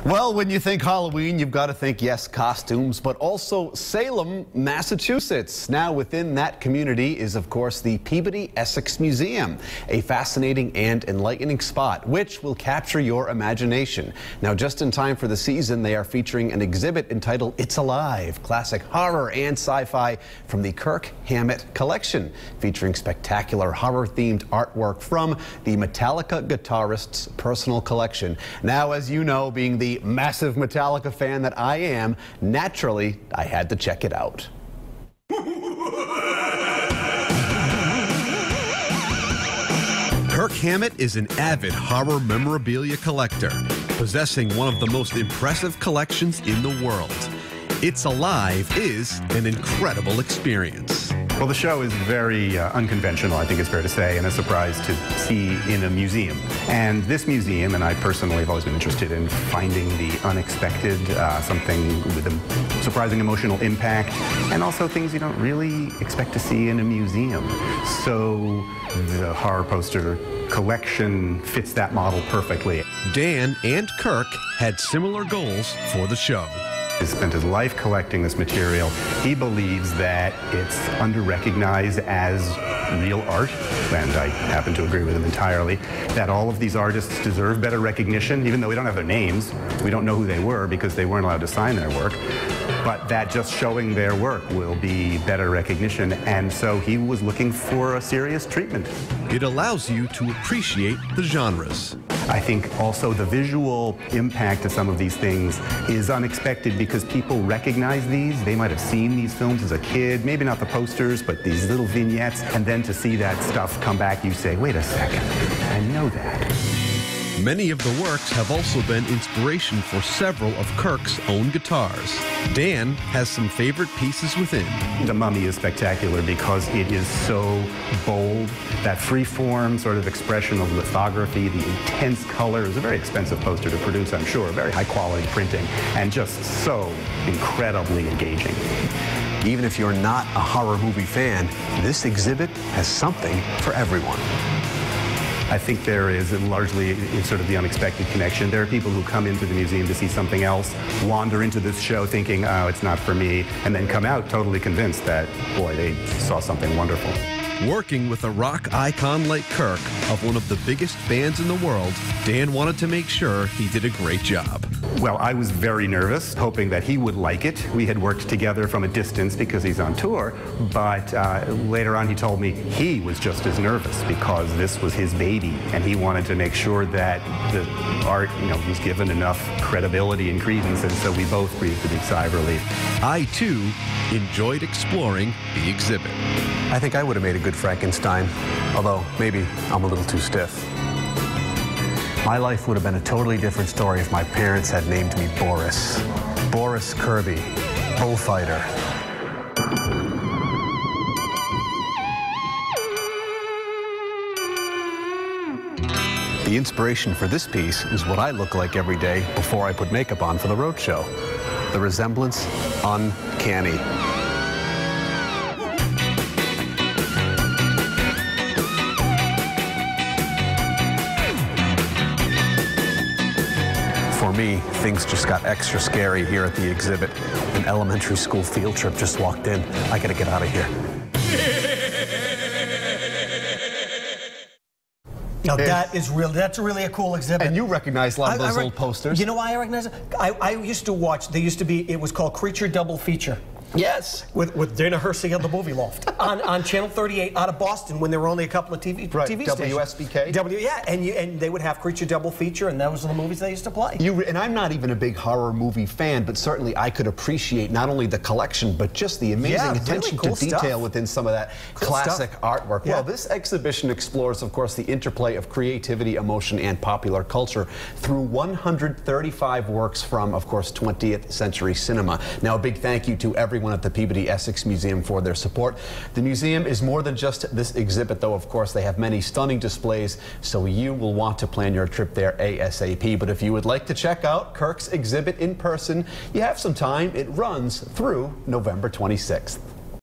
Well, when you think Halloween, you've got to think, yes, costumes, but also Salem, Massachusetts. Now, within that community is, of course, the Peabody Essex Museum, a fascinating and enlightening spot, which will capture your imagination. Now, just in time for the season, they are featuring an exhibit entitled It's Alive, classic horror and sci-fi from the Kirk Hammett collection, featuring spectacular horror-themed artwork from the Metallica guitarist's personal collection. Now, as you know, being the massive Metallica fan that I am, naturally, I had to check it out. Kirk Hammett is an avid horror memorabilia collector, possessing one of the most impressive collections in the world. It's Alive is an incredible experience. Well, the show is very unconventional, I think it's fair to say, and a surprise to see in a museum. And this museum, and I personally have always been interested in finding the unexpected, something with a surprising emotional impact, and also things you don't really expect to see in a museum. So the horror poster collection fits that model perfectly. Dan and Kirk had similar goals for the show. He spent his life collecting this material. He believes that it's under-recognized as real art, and I happen to agree with him entirely, that all of these artists deserve better recognition, even though we don't have their names. We don't know who they were because they weren't allowed to sign their work, but that just showing their work will be better recognition, and so he was looking for a serious treatment. It allows you to appreciate the genres. I think also the visual impact of some of these things is unexpected because people recognize these. They might have seen these films as a kid, maybe not the posters, but these little vignettes, and then to see that stuff come back, you say, wait a second, I know that. Many of the works have also been inspiration for several of Kirk's own guitars. Dan has some favorite pieces within. The Mummy is spectacular because it is so bold. That free-form sort of expression of lithography, the intense color, is a very expensive poster to produce, I'm sure, very high-quality printing, and just so incredibly engaging. Even if you're not a horror movie fan, this exhibit has something for everyone. I think there is largely sort of the unexpected connection. There are people who come into the museum to see something else, wander into this show thinking, oh, it's not for me, and then come out totally convinced that, boy, they saw something wonderful. Working with a rock icon like Kirk, of one of the biggest bands in the world, Dan wanted to make sure he did a great job. Well, I was very nervous, hoping that he would like it. We had worked together from a distance because he's on tour, but later on he told me he was just as nervous because this was his baby, and he wanted to make sure that the art, was given enough credibility and credence, and so we both breathed a big sigh of relief. I, too, enjoyed exploring the exhibit. I think I would have made a good Frankenstein, although maybe I'm a little too stiff. My life would have been a totally different story if my parents had named me Boris. Boris Kirby, bullfighter. The inspiration for this piece is what I look like every day before I put makeup on for the road show. The resemblance, uncanny. For me, things just got extra scary here at the exhibit. An elementary school field trip just walked in. I gotta get out of here. Now that's really a cool exhibit. And you recognize a lot of those old posters. You know why I recognize it? I used to watch, it was called Creature Double Feature. Yes. With Dana Hersey on the Movie Loft on Channel 38 out of Boston when there were only a couple of TV stations. WSBK. And they would have Creature Double Feature, and those are the movies they used to play. And I'm not even a big horror movie fan, but certainly I could appreciate not only the collection, but just the amazing attention to detail within some of that classic artwork. Yeah. Well, this exhibition explores, of course, the interplay of creativity, emotion, and popular culture through 135 works from, of course, 20th century cinema. Now, a big thank you to everyone at the Peabody Essex Museum for their support. The museum is more than just this exhibit, though. Of course, they have many stunning displays, so you will want to plan your trip there ASAP. But if you would like to check out Kirk's exhibit in person, you have some time. It runs through November 26th.